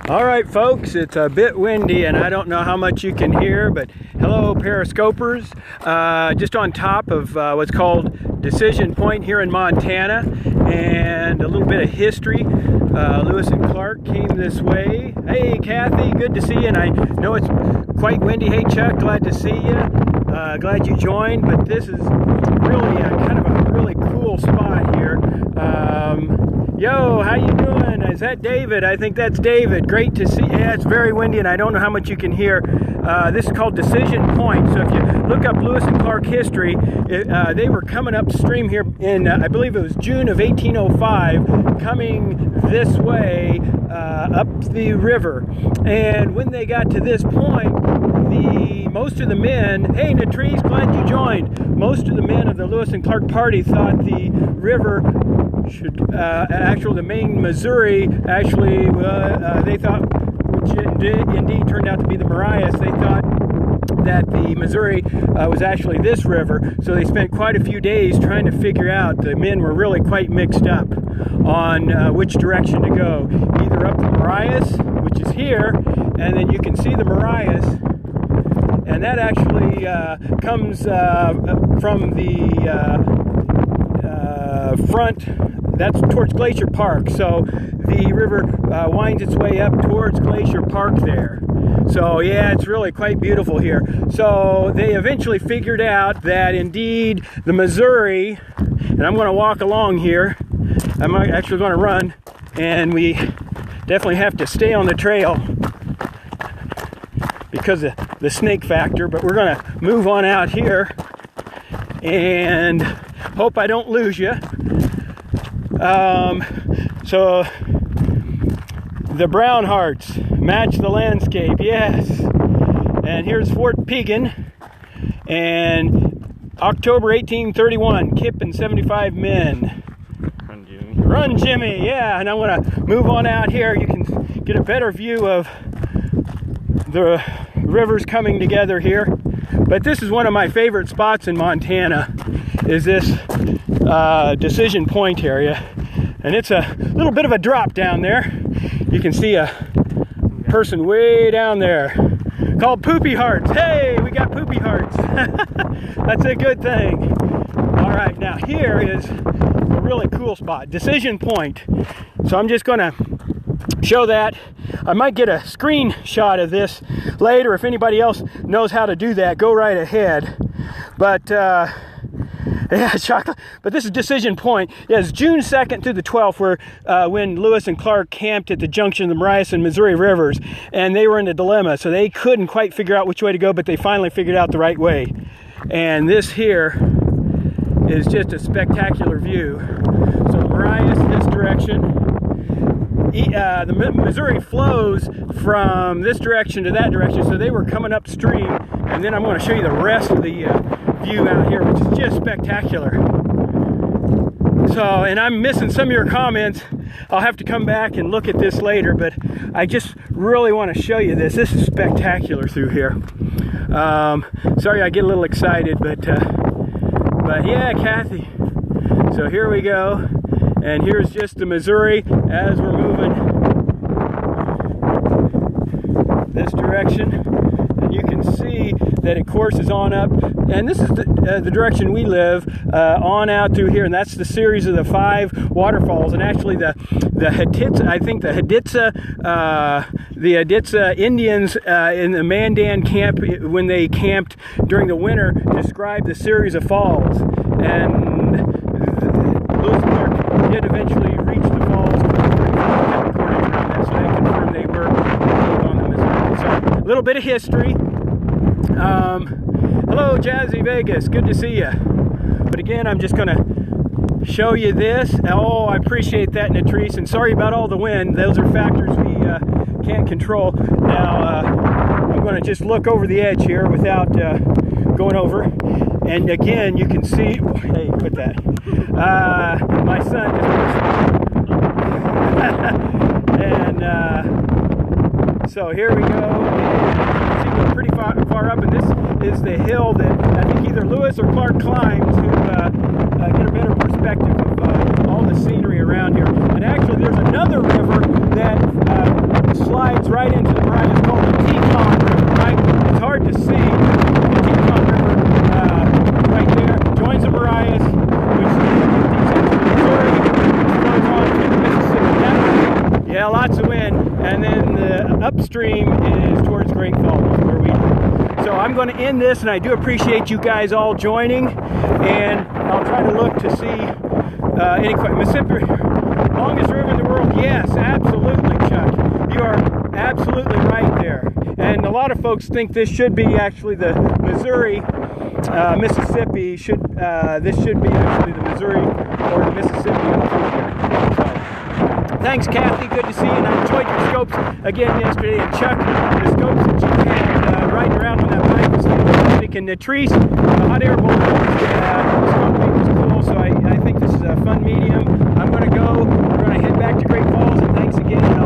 All right, folks, it's a bit windy and I don't know how much you can hear, but hello, periscopers. Just on top of what's called Decision Point here in Montana, and a little bit of history. Lewis and Clark came this way. Hey, Kathy, good to see you, and I know it's quite windy. Hey, Chuck, glad to see you. Glad you joined, but this is really kind of a really cool spot here. Yo, how you doing? Is that David? I think that's David. Great to see you. Yeah, it's very windy and I don't know how much you can hear. This is called Decision Point. So if you look up Lewis and Clark history, they were coming upstream here in, I believe it was June of 1805, coming this way up the river. And when they got to this point, most of the men, hey Natrice, glad you joined. Most of the men of the Lewis and Clark party thought the river should, the main Missouri, they thought, which indeed turned out to be the Marias, they thought that the Missouri was actually this river. So they spent quite a few days trying to figure out. The men were really quite mixed up on which direction to go. Either up the Marias, which is here, and then you can see the Marias, and that actually comes from the front, that's towards Glacier Park. So the river winds its way up towards Glacier Park there. So yeah, it's really quite beautiful here. So they eventually figured out that indeed the Missouri, and I'm going to walk along here, I'm actually going to run, and we definitely have to stay on the trail because of the snake factor, but we're going to move on out here and hope I don't lose you. So the Brown Hearts match the landscape, yes. And here's Fort Pegan, and October 1831, Kip and 75 men. Run, Jimmy. Run, Jimmy, yeah. And I'm going to move on out here. You can get a better view of the rivers coming together here. But this is one of my favorite spots in Montana, is this Decision Point area. And it's a little bit of a drop down there. You can see a person way down there called Poopy Hearts. Hey, we got Poopy Hearts. That's a good thing. All right, now here is a really cool spot, Decision Point. So I'm just going to show that. I might get a screenshot of this later. If anybody else knows how to do that, go right ahead. But yeah, chocolate. But this is Decision Point. Yeah, it's June 2nd through the 12th, when Lewis and Clark camped at the junction of the Marias and Missouri rivers, and they were in a dilemma. So they couldn't quite figure out which way to go, but they finally figured out the right way. And this here is just a spectacular view. So the Marias this direction. The Missouri flows from this direction to that direction, so they were coming upstream, and then I'm going to show you the rest of the view out here, which is just spectacular. So, and I'm missing some of your comments. I'll have to come back and look at this later, but I just really want to show you this. This is spectacular through here. Sorry I get a little excited, but yeah, Kathy. So here we go. And here's just the Missouri as we're moving this direction. And you can see that it courses on up. And this is the direction we live, on out through here. And that's the series of the 5 waterfalls. And actually the Hittitsa, I think the Hittitsa Indians in the Mandan camp, when they camped during the winter, described the series of falls. And Lewis and Clark did eventually reach the falls, so they confirmed they were on the Missouri. So a little bit of history. Hello, Jazzy Vegas, good to see you. But again, I'm just going to show you this. Oh, I appreciate that, Natrice, and sorry about all the wind. Those are factors we can't control. Now, I'm going to just look over the edge here without going over. And again, you can see, hey, quit that. My son just and so here we go. And see, we're pretty far up, and this is the hill that I think either Lewis or Clark climbed to get a better perspective of all the scenery around here. And actually, there's another river that slides runs right into the Marias. It's called the Teton River, right? It's hard to see. The Teton River right there joins the Marias, which empties into the Missouri, which flows on to the Mississippi Delta. Yeah, lots of wind. And then the upstream is towards Great Falls, where we live. So I'm going to end this, and I do appreciate you guys all joining. And I'll try to look to see any questions. Mississippi, longest river in the world? Yes, absolutely, Chuck. You are absolutely right there. And a lot of folks think this should be actually the Missouri, Mississippi. This should be actually the Missouri or the Mississippi up through here. So, thanks, Kathy. Good to see you. And I enjoyed your scopes again yesterday. And Chuck, the scopes that you had riding around on that bike was fantastic. And the trees, the hot air balloon scoping was cool. So I think this is a fun medium. I'm going to go. We're going to head back to Great Falls. And thanks again.